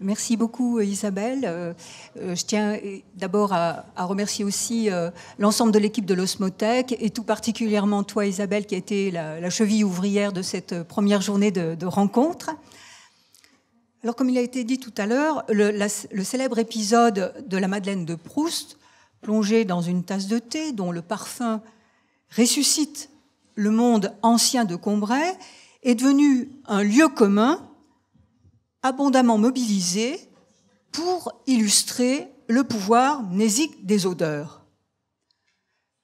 Merci beaucoup Isabelle. Je tiens d'abord à remercier aussi l'ensemble de l'équipe de l'Osmothèque et tout particulièrement toi Isabelle qui a été la cheville ouvrière de cette première journée de rencontre. Alors comme il a été dit tout à l'heure, le célèbre épisode de la Madeleine de Proust, plongé dans une tasse de thé dont le parfum ressuscite le monde ancien de Combray, est devenu un lieu commun abondamment mobilisé pour illustrer le pouvoir mnésique des odeurs.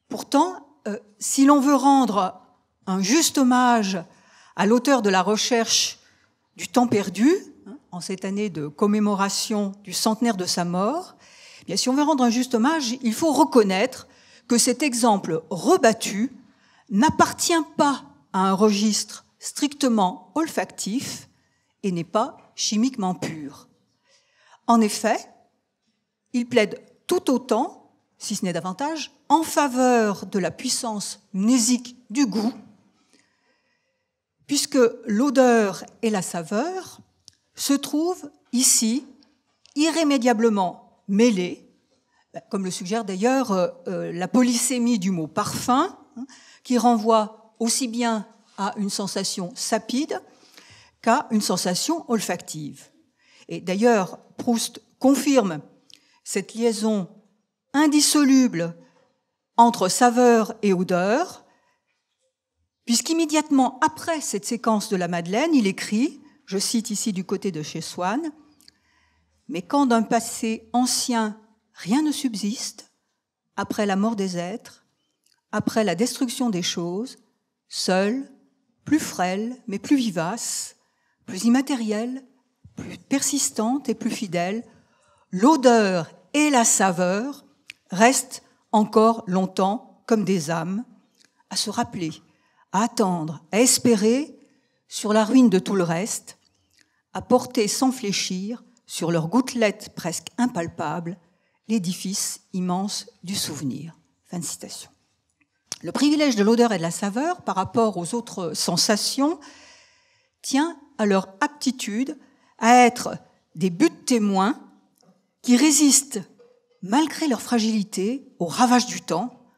Pourtant, si l'on veut rendre un juste hommage à l'auteur de la recherche du temps perdu, en cette année de commémoration du centenaire de sa mort, eh bien, si on veut rendre un juste hommage, il faut reconnaître que cet exemple rebattu n'appartient pas à un registre strictement olfactif et n'est pas chimiquement pur. En effet, il plaide tout autant, si ce n'est davantage, en faveur de la puissance mnésique du goût, puisque l'odeur et la saveur se trouvent ici irrémédiablement mêlées, comme le suggère d'ailleurs la polysémie du mot parfum, qui renvoie aussi bien à une sensation sapide qu'à une sensation olfactive. Et d'ailleurs, Proust confirme cette liaison indissoluble entre saveur et odeur, puisqu'immédiatement après cette séquence de la Madeleine, il écrit, je cite ici du côté de chez Swann, « Mais quand d'un passé ancien rien ne subsiste, après la mort des êtres, après la destruction des choses, seule, plus frêle, mais plus vivace, plus immatérielle, plus persistante et plus fidèle, l'odeur et la saveur restent encore longtemps comme des âmes, à se rappeler, à attendre, à espérer sur la ruine de tout le reste, à porter sans fléchir sur leurs gouttelettes presque impalpables l'édifice immense du souvenir. » Fin de citation. Le privilège de l'odeur et de la saveur par rapport aux autres sensations tient à leur aptitude à être des buts témoins qui résistent, malgré leur fragilité, aux ravages du temps,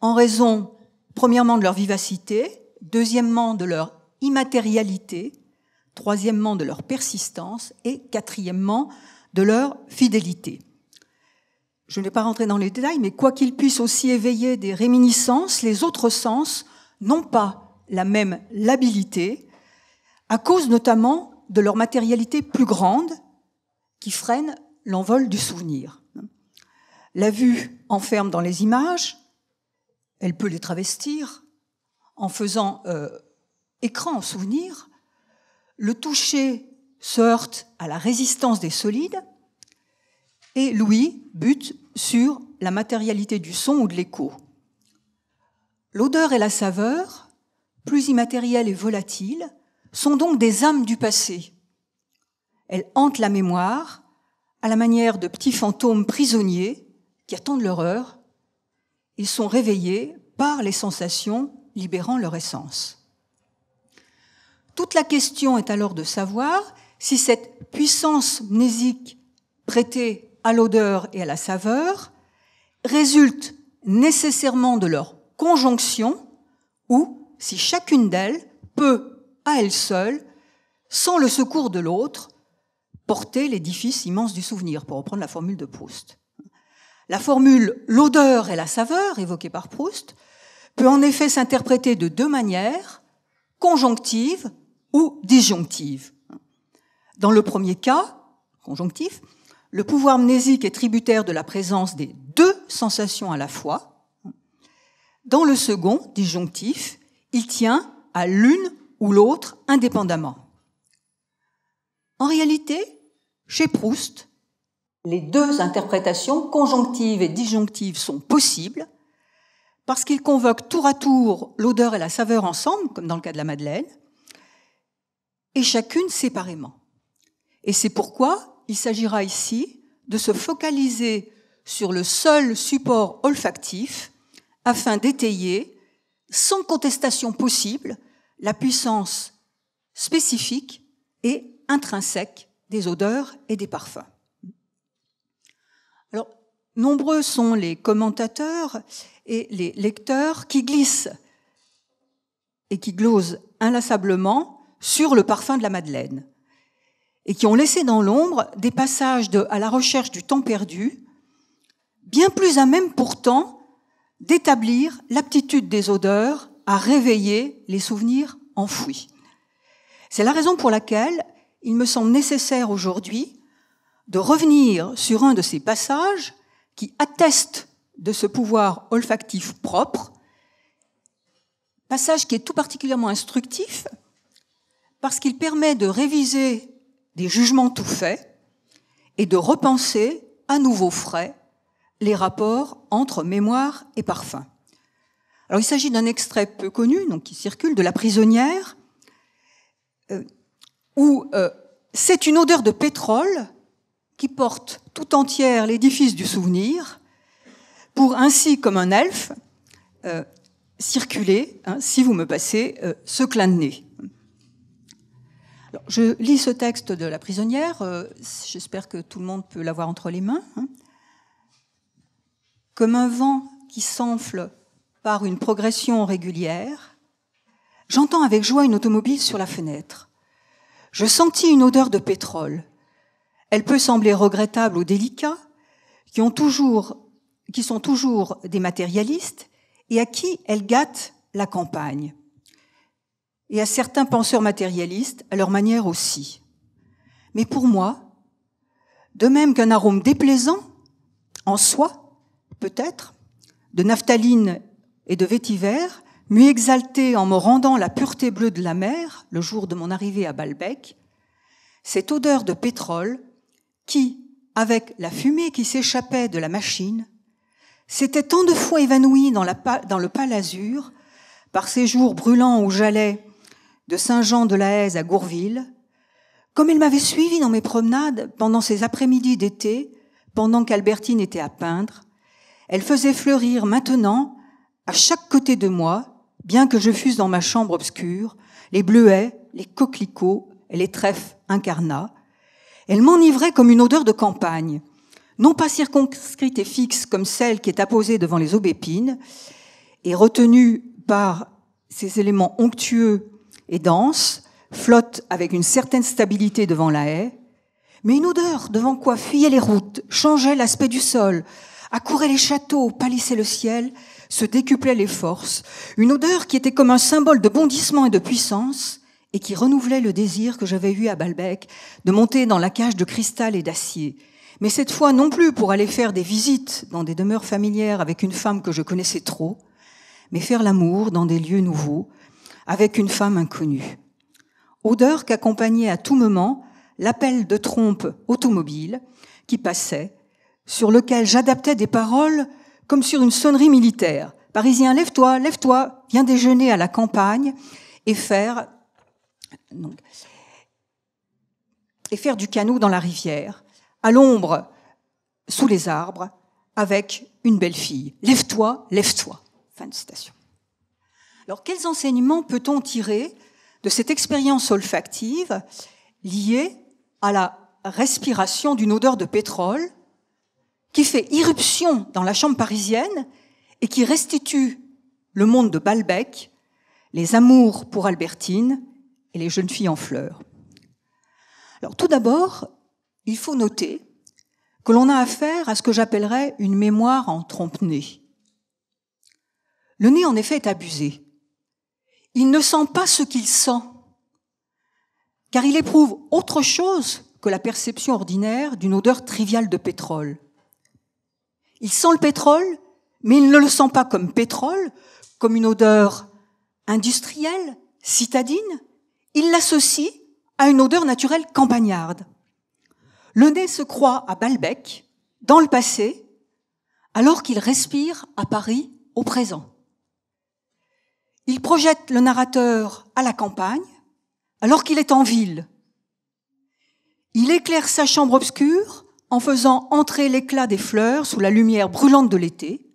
en raison, premièrement, de leur vivacité, deuxièmement, de leur immatérialité, troisièmement, de leur persistance et quatrièmement, de leur fidélité. Je ne vais pas rentrer dans les détails, mais quoi qu'ils puissent aussi éveiller des réminiscences, les autres sens n'ont pas la même labilité, à cause notamment de leur matérialité plus grande qui freine l'envol du souvenir. La vue enferme dans les images, elle peut les travestir en faisant écran en souvenir. Le toucher se heurte à la résistance des solides et l'ouïe bute sur la matérialité du son ou de l'écho. L'odeur et la saveur, plus immatérielles et volatiles, sont donc des âmes du passé. Elles hantent la mémoire à la manière de petits fantômes prisonniers qui attendent leur heure. Ils sont réveillés par les sensations libérant leur essence. Toute la question est alors de savoir si cette puissance mnésique prêtée à l'odeur et à la saveur résulte nécessairement de leur conjonction ou si chacune d'elles peut, à elle seule, sans le secours de l'autre, porter l'édifice immense du souvenir, pour reprendre la formule de Proust. La formule « l'odeur et la saveur » évoquée par Proust peut en effet s'interpréter de deux manières, conjonctive ou disjonctive. Dans le premier cas, conjonctif, le pouvoir mnésique est tributaire de la présence des deux sensations à la fois. Dans le second, disjonctif, il tient à l'une ou l'autre indépendamment. En réalité, chez Proust, les deux interprétations, conjonctive et disjonctive, sont possibles parce qu'il convoque tour à tour l'odeur et la saveur ensemble, comme dans le cas de la Madeleine, et chacune séparément. Et c'est pourquoi il s'agira ici de se focaliser sur le seul support olfactif afin d'étayer, sans contestation possible, la puissance spécifique et intrinsèque des odeurs et des parfums. Alors, nombreux sont les commentateurs et les lecteurs qui glissent et qui glosent inlassablement sur le parfum de la Madeleine et qui ont laissé dans l'ombre des passages à la recherche du temps perdu, bien plus à même pourtant d'établir l'aptitude des odeurs à réveiller les souvenirs enfouis. C'est la raison pour laquelle il me semble nécessaire aujourd'hui de revenir sur un de ces passages qui attestent de ce pouvoir olfactif propre, passage qui est tout particulièrement instructif parce qu'il permet de réviser des jugements tout faits et de repenser à nouveau frais les rapports entre mémoire et parfum. Alors il s'agit d'un extrait peu connu, donc qui circule, de La prisonnière, où c'est une odeur de pétrole qui porte tout entière l'édifice du souvenir, pour ainsi, comme un elfe, circuler, si vous me passez ce clin de nez. Alors, je lis ce texte de La prisonnière, j'espère que tout le monde peut l'avoir entre les mains. Comme un vent qui s'enfle par une progression régulière, j'entends avec joie une automobile sur la fenêtre. Je sentis une odeur de pétrole. Elle peut sembler regrettable aux délicats, qui sont toujours des matérialistes et à qui elle gâte la campagne. Et à certains penseurs matérialistes, à leur manière aussi. Mais pour moi, de même qu'un arôme déplaisant, en soi, peut-être, de naphtaline et de vétiver, m'eût exalté en me rendant la pureté bleue de la mer, le jour de mon arrivée à Balbec, cette odeur de pétrole qui, avec la fumée qui s'échappait de la machine, s'était tant de fois évanouie dans le pâle azur, par ces jours brûlants où j'allais de Saint-Jean-de-la-Haise à Gourville, comme elle m'avait suivi dans mes promenades pendant ces après-midi d'été, pendant qu'Albertine était à peindre, elle faisait fleurir maintenant, à chaque côté de moi, bien que je fusse dans ma chambre obscure, les bleuets, les coquelicots et les trèfles incarnats. Elle m'enivrait comme une odeur de campagne, non pas circonscrite et fixe comme celle qui est apposée devant les aubépines et retenue par ces éléments onctueux et denses, flotte avec une certaine stabilité devant la haie, mais une odeur devant quoi fuyaient les routes, changeait l'aspect du sol, accouraient les châteaux, pâlissait le ciel, se décuplaient les forces, une odeur qui était comme un symbole de bondissement et de puissance et qui renouvelait le désir que j'avais eu à Balbec de monter dans la cage de cristal et d'acier. Mais cette fois non plus pour aller faire des visites dans des demeures familières avec une femme que je connaissais trop, mais faire l'amour dans des lieux nouveaux avec une femme inconnue. Odeur qu'accompagnait à tout moment l'appel de trompe automobile qui passait, sur lequel j'adaptais des paroles comme sur une sonnerie militaire. Parisien, lève-toi, lève-toi, viens déjeuner à la campagne et faire du canot dans la rivière, à l'ombre, sous les arbres, avec une belle fille. Lève-toi, lève-toi. Fin de citation. Alors, quels enseignements peut-on tirer de cette expérience olfactive liée à la respiration d'une odeur de pétrole qui fait irruption dans la chambre parisienne et qui restitue le monde de Balbec, les amours pour Albertine et les jeunes filles en fleurs. Alors, tout d'abord, il faut noter que l'on a affaire à ce que j'appellerais une mémoire en trompe-nez. Le nez, en effet, est abusé. Il ne sent pas ce qu'il sent, car il éprouve autre chose que la perception ordinaire d'une odeur triviale de pétrole. Il sent le pétrole, mais il ne le sent pas comme pétrole, comme une odeur industrielle, citadine. Il l'associe à une odeur naturelle campagnarde. Le nez se croit à Balbec, dans le passé, alors qu'il respire à Paris, au présent. Il projette le narrateur à la campagne, alors qu'il est en ville. Il éclaire sa chambre obscure en faisant entrer l'éclat des fleurs sous la lumière brûlante de l'été.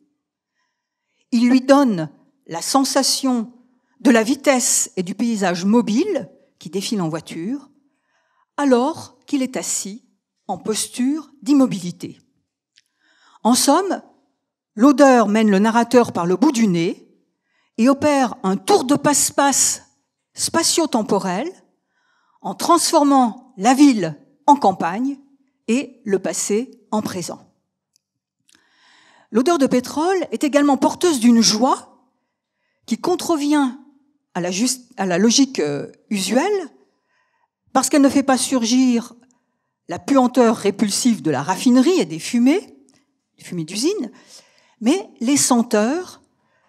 Il lui donne la sensation de la vitesse et du paysage mobile qui défile en voiture, alors qu'il est assis en posture d'immobilité. En somme, l'odeur mène le narrateur par le bout du nez et opère un tour de passe-passe spatio-temporel en transformant la ville en campagne et le passé en présent. L'odeur de pétrole est également porteuse d'une joie qui contrevient à la logique usuelle parce qu'elle ne fait pas surgir la puanteur répulsive de la raffinerie et des fumées d'usine, mais les senteurs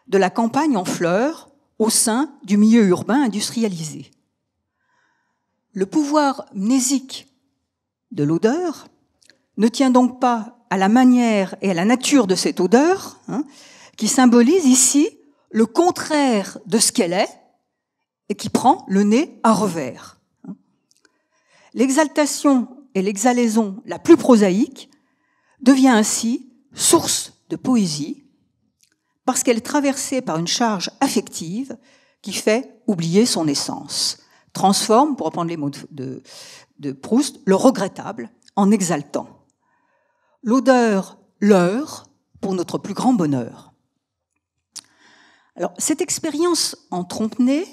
de la campagne en fleurs au sein du milieu urbain industrialisé. Le pouvoir mnésique de l'odeur ne tient donc pas à la manière et à la nature de cette odeur, qui symbolise ici le contraire de ce qu'elle est et qui prend le nez à revers. L'exaltation et l'exhalaison la plus prosaïque devient ainsi source de poésie parce qu'elle est traversée par une charge affective qui fait oublier son essence, transforme, pour reprendre les mots de Proust, le regrettable en exaltant. L'odeur leurre pour notre plus grand bonheur. Alors, cette expérience en trompe-nez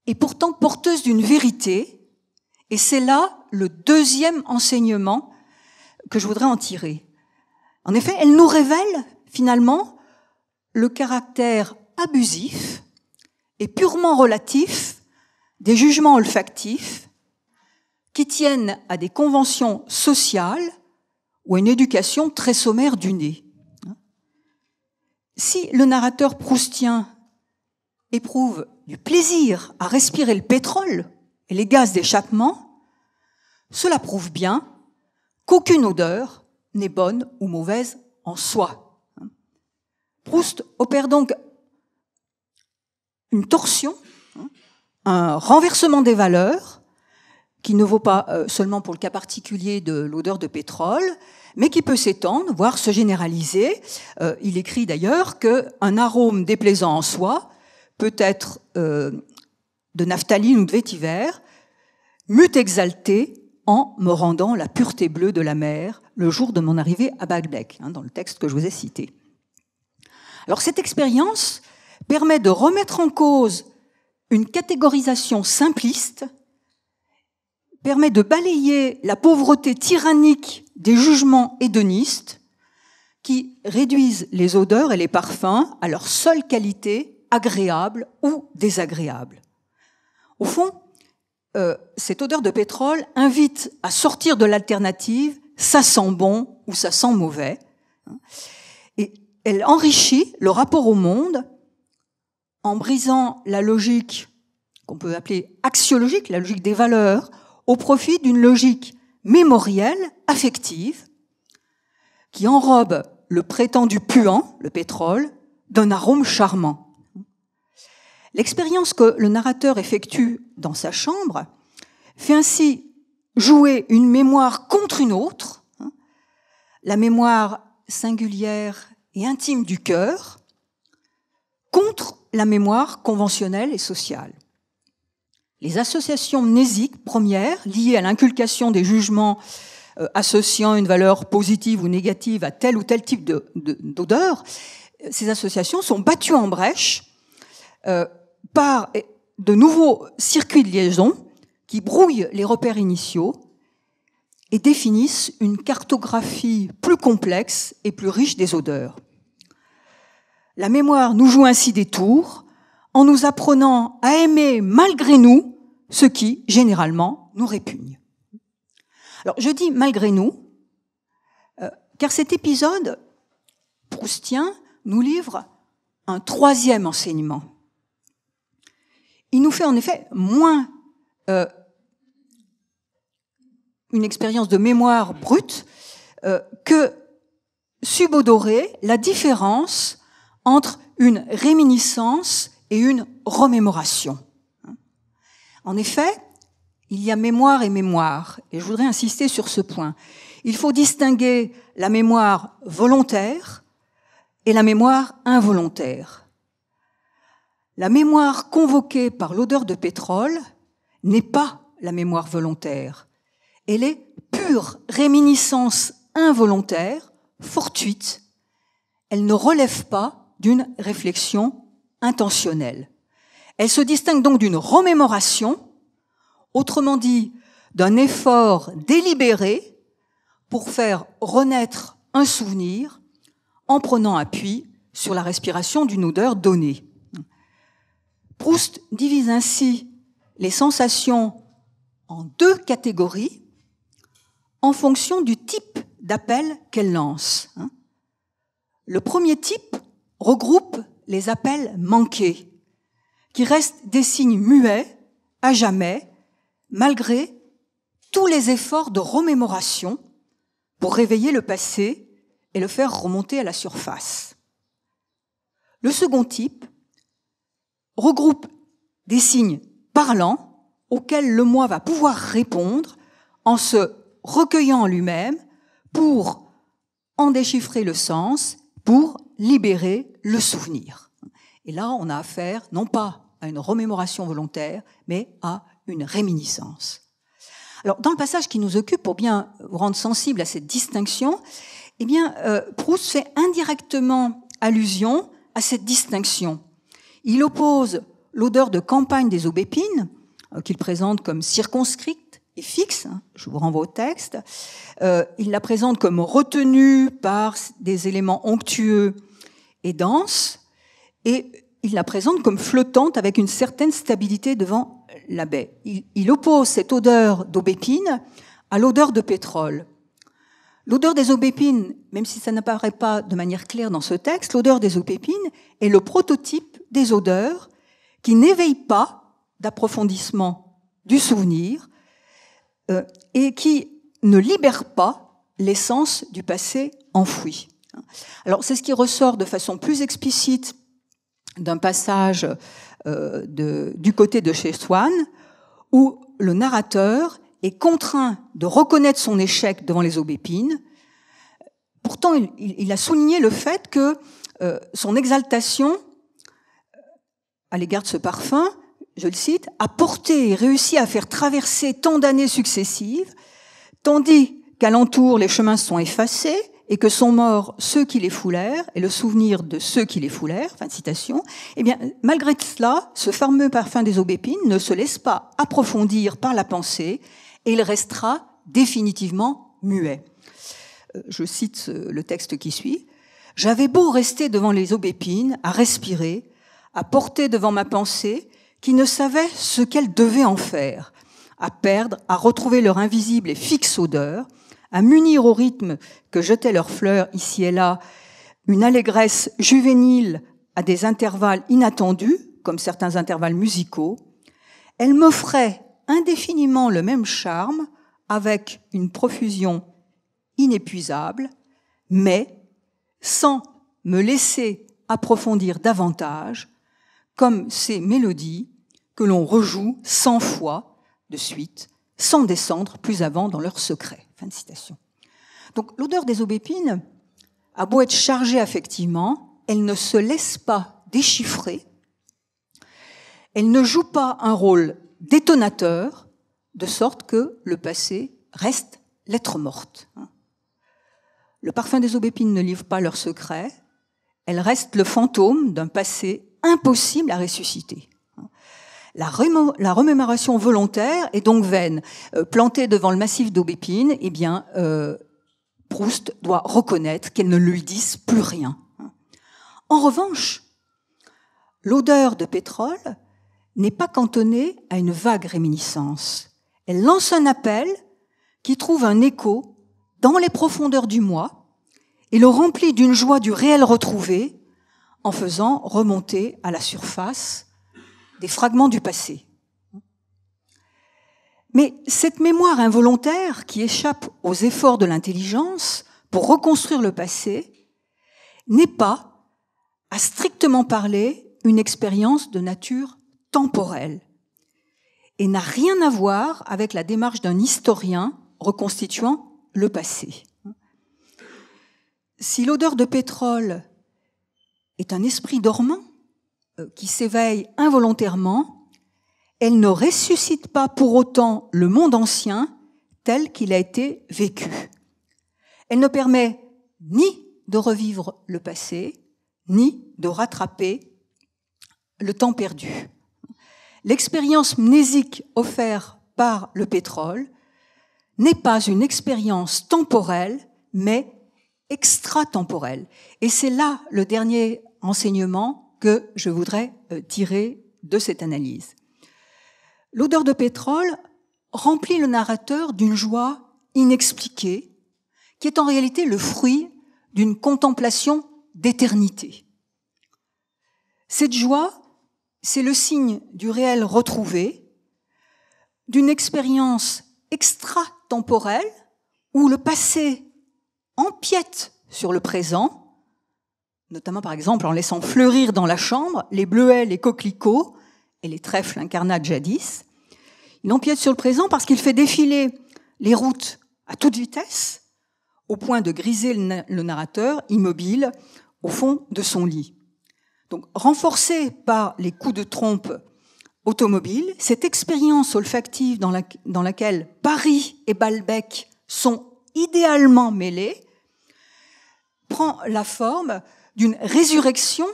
est pourtant porteuse d'une vérité, et c'est là le deuxième enseignement que je voudrais en tirer. En effet, elle nous révèle finalement le caractère abusif et purement relatif des jugements olfactifs qui tiennent à des conventions sociales ou à une éducation très sommaire du nez. Si le narrateur proustien éprouve du plaisir à respirer le pétrole et les gaz d'échappement, cela prouve bien qu'aucune odeur n'est bonne ou mauvaise en soi. Proust opère donc une torsion, un renversement des valeurs, qui ne vaut pas seulement pour le cas particulier de l'odeur de pétrole, mais qui peut s'étendre, voire se généraliser. Il écrit d'ailleurs qu'un arôme déplaisant en soi peut être de naphtaline ou de vétiver, m'eût exalté en me rendant la pureté bleue de la mer le jour de mon arrivée à Baalbek, dans le texte que je vous ai cité. Alors cette expérience permet de remettre en cause une catégorisation simpliste, permet de balayer la pauvreté tyrannique des jugements hédonistes qui réduisent les odeurs et les parfums à leur seule qualité agréable ou désagréable. Au fond, cette odeur de pétrole invite à sortir de l'alternative « ça sent bon » ou « ça sent mauvais ». Et elle enrichit le rapport au monde en brisant la logique qu'on peut appeler axiologique, la logique des valeurs, au profit d'une logique mémorielle, affective, qui enrobe le prétendu puant, le pétrole, d'un arôme charmant. L'expérience que le narrateur effectue dans sa chambre fait ainsi jouer une mémoire contre une autre, la mémoire singulière et intime du cœur, contre la mémoire conventionnelle et sociale. Les associations mnésiques premières, liées à l'inculcation des jugements associant une valeur positive ou négative à tel ou tel type d'odeur, ces associations sont battues en brèche par de nouveaux circuits de liaison qui brouillent les repères initiaux et définissent une cartographie plus complexe et plus riche des odeurs. La mémoire nous joue ainsi des tours en nous apprenant à aimer malgré nous ce qui, généralement, nous répugne. Alors, je dis malgré nous, car cet épisode proustien nous livre un troisième enseignement. Il nous fait en effet moins une expérience de mémoire brute que subodorer la différence entre une réminiscence et une remémoration. En effet, il y a mémoire et mémoire, et je voudrais insister sur ce point. Il faut distinguer la mémoire volontaire et la mémoire involontaire. La mémoire convoquée par l'odeur de pétrole n'est pas la mémoire volontaire. Elle est pure réminiscence involontaire, fortuite. Elle ne relève pas d'une réflexion intentionnelle. Elle se distingue donc d'une remémoration, autrement dit, d'un effort délibéré pour faire renaître un souvenir en prenant appui sur la respiration d'une odeur donnée. Proust divise ainsi les sensations en deux catégories en fonction du type d'appel qu'elle lance. Le premier type regroupe les appels manqués, qui restent des signes muets à jamais, malgré tous les efforts de remémoration pour réveiller le passé et le faire remonter à la surface. Le second type regroupe des signes parlants auxquels le moi va pouvoir répondre en se recueillant en lui-même pour en déchiffrer le sens, pour libérer le souvenir. Et là, on a affaire non pas à une remémoration volontaire, mais à une réminiscence. Alors, dans le passage qui nous occupe, pour bien vous rendre sensible à cette distinction, eh bien, Proust fait indirectement allusion à cette distinction. Il oppose l'odeur de campagne des aubépines, qu'il présente comme circonscrite et fixe, je vous renvoie au texte, il la présente comme retenue par des éléments onctueux et denses, et il la présente comme flottante avec une certaine stabilité devant la baie. Il oppose cette odeur d'aubépine à l'odeur de pétrole. L'odeur des aubépines, même si ça n'apparaît pas de manière claire dans ce texte, l'odeur des aubépines est le prototype des odeurs qui n'éveillent pas d'approfondissement du souvenir et qui ne libèrent pas l'essence du passé enfoui. Alors, c'est ce qui ressort de façon plus explicite d'un passage du côté de chez Swann, où le narrateur est contraint de reconnaître son échec devant les aubépines. Pourtant, il a souligné le fait que son exaltation à l'égard de ce parfum, je le cite, a porté et réussi à faire traverser tant d'années successives, tandis qu'alentour les chemins sont effacés et que sont morts ceux qui les foulèrent, et le souvenir de ceux qui les foulèrent, fin de citation, eh bien, malgré cela, ce fameux parfum des aubépines ne se laisse pas approfondir par la pensée, et il restera définitivement muet. Je cite le texte qui suit. « J'avais beau rester devant les aubépines, à respirer, à porter devant ma pensée, qui ne savait ce qu'elle devait en faire, à perdre, à retrouver leur invisible et fixe odeur, à munir au rythme que jetaient leurs fleurs ici et là une allégresse juvénile à des intervalles inattendus, comme certains intervalles musicaux, elle m'offrait indéfiniment le même charme avec une profusion inépuisable, mais sans me laisser approfondir davantage, comme ces mélodies que l'on rejoue 100 fois de suite, sans descendre plus avant dans leur secret. » Fin de citation. Donc l'odeur des aubépines a beau être chargée affectivement, elle ne se laisse pas déchiffrer, elle ne joue pas un rôle détonateur, de sorte que le passé reste lettre morte. Le parfum des aubépines ne livre pas leur secret, elle reste le fantôme d'un passé impossible à ressusciter. La remémoration volontaire est donc vaine. Plantée devant le massif d'aubépines, eh bien, Proust doit reconnaître qu'elles ne lui disent plus rien. En revanche, l'odeur de pétrole n'est pas cantonnée à une vague réminiscence. Elle lance un appel qui trouve un écho dans les profondeurs du moi et le remplit d'une joie du réel retrouvé en faisant remonter à la surface des fragments du passé. Mais cette mémoire involontaire qui échappe aux efforts de l'intelligence pour reconstruire le passé n'est pas, à strictement parler, une expérience de nature temporelle et n'a rien à voir avec la démarche d'un historien reconstituant le passé. Si l'odeur de pétrole est un esprit dormant qui s'éveille involontairement, elle ne ressuscite pas pour autant le monde ancien tel qu'il a été vécu. Elle ne permet ni de revivre le passé, ni de rattraper le temps perdu. L'expérience mnésique offerte par le pétrole n'est pas une expérience temporelle, mais extratemporelle. Et c'est là le dernier enseignement que je voudrais tirer de cette analyse. L'odeur de pétrole remplit le narrateur d'une joie inexpliquée, qui est en réalité le fruit d'une contemplation d'éternité. Cette joie, c'est le signe du réel retrouvé, d'une expérience extratemporelle où le passé empiète sur le présent, notamment par exemple en laissant fleurir dans la chambre les bleuets, les coquelicots et les trèfles incarnats de jadis. Il empiète sur le présent parce qu'il fait défiler les routes à toute vitesse, au point de griser le narrateur immobile au fond de son lit. Donc, renforcée par les coups de trompe automobiles, cette expérience olfactive dans laquelle Paris et Balbec sont idéalement mêlés prend la forme d'une résurrection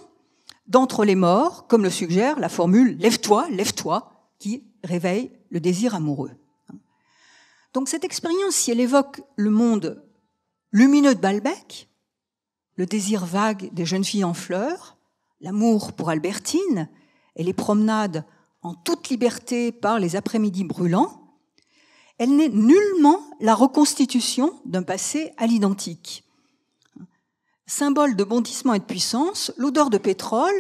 d'entre les morts, comme le suggère la formule « lève-toi, lève-toi », qui réveille le désir amoureux. Donc cette expérience, si elle évoque le monde lumineux de Balbec, le désir vague des jeunes filles en fleurs, l'amour pour Albertine et les promenades en toute liberté par les après-midi brûlants, elle n'est nullement la reconstitution d'un passé à l'identique. Symbole de bondissement et de puissance, l'odeur de pétrole,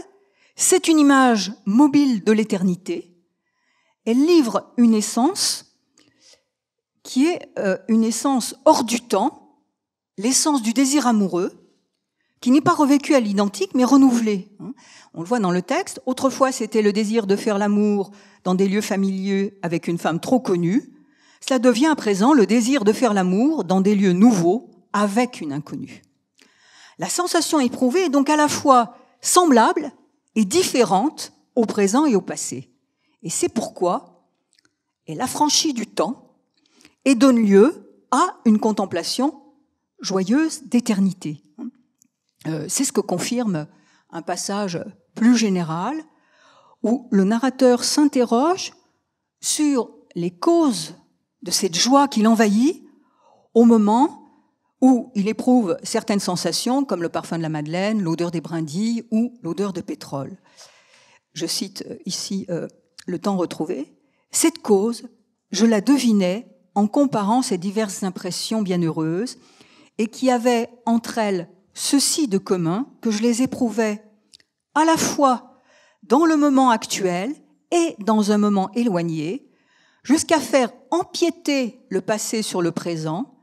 c'est une image mobile de l'éternité. Elle livre une essence qui est une essence hors du temps, l'essence du désir amoureux, qui n'est pas revécue à l'identique, mais renouvelée. On le voit dans le texte. Autrefois, c'était le désir de faire l'amour dans des lieux familiers avec une femme trop connue. Cela devient à présent le désir de faire l'amour dans des lieux nouveaux avec une inconnue. La sensation éprouvée est donc à la fois semblable et différente au présent et au passé. Et c'est pourquoi elle affranchit du temps et donne lieu à une contemplation joyeuse d'éternité. C'est ce que confirme un passage plus général où le narrateur s'interroge sur les causes de cette joie qui l'envahit au moment où il éprouve certaines sensations comme le parfum de la madeleine, l'odeur des brindilles ou l'odeur de pétrole. Je cite ici le temps retrouvé. Cette cause, je la devinais en comparant ces diverses impressions bienheureuses et qui avaient entre elles ceci de commun que je les éprouvais à la fois dans le moment actuel et dans un moment éloigné, jusqu'à faire empiéter le passé sur le présent,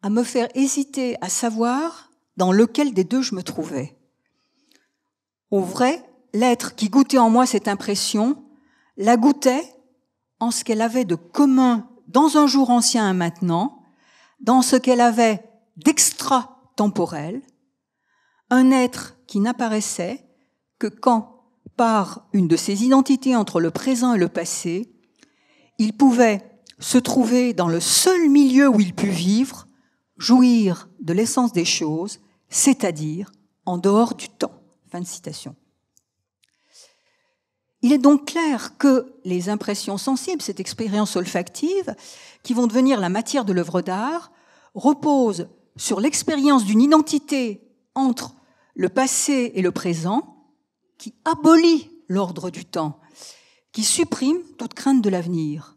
à me faire hésiter à savoir dans lequel des deux je me trouvais. Au vrai, l'être qui goûtait en moi cette impression la goûtait en ce qu'elle avait de commun dans un jour ancien et maintenant, dans ce qu'elle avait d'extra-temporel, un être qui n'apparaissait que quand, par une de ces identités entre le présent et le passé, il pouvait se trouver dans le seul milieu où il put vivre, jouir de l'essence des choses, c'est-à-dire en dehors du temps. Fin de citation. Il est donc clair que les impressions sensibles, cette expérience olfactive, qui vont devenir la matière de l'œuvre d'art, reposent sur l'expérience d'une identité entre le passé et le présent, qui abolit l'ordre du temps, qui supprime toute crainte de l'avenir.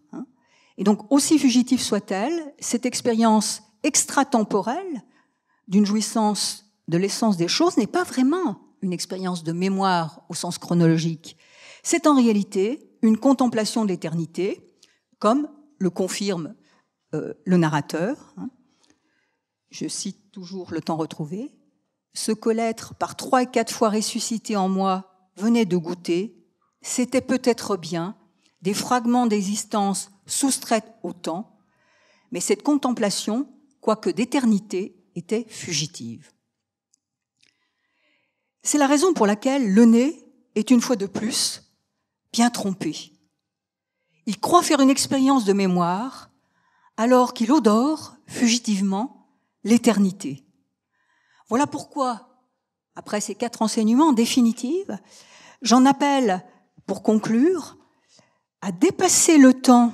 Et donc, aussi fugitive soit-elle, cette expérience extratemporelle d'une jouissance de l'essence des choses n'est pas vraiment une expérience de mémoire au sens chronologique. C'est en réalité une contemplation de l'éternité, comme le confirme le narrateur. Je cite toujours le temps retrouvé. Ce que l'être, par 3 et 4 fois ressuscité en moi, venait de goûter, c'était peut-être bien des fragments d'existence soustraites au temps, mais cette contemplation, quoique d'éternité, était fugitive. C'est la raison pour laquelle le nez est une fois de plus bien trompé. Il croit faire une expérience de mémoire alors qu'il odore fugitivement l'éternité. Voilà pourquoi, après ces 4 enseignements définitifs, j'en appelle, pour conclure, à dépasser le temps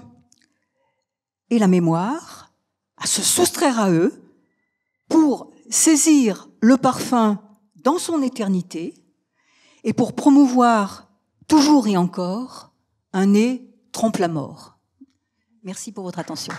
et la mémoire, à se soustraire à eux pour saisir le parfum dans son éternité et pour promouvoir toujours et encore un nez trompe la mort. Merci pour votre attention.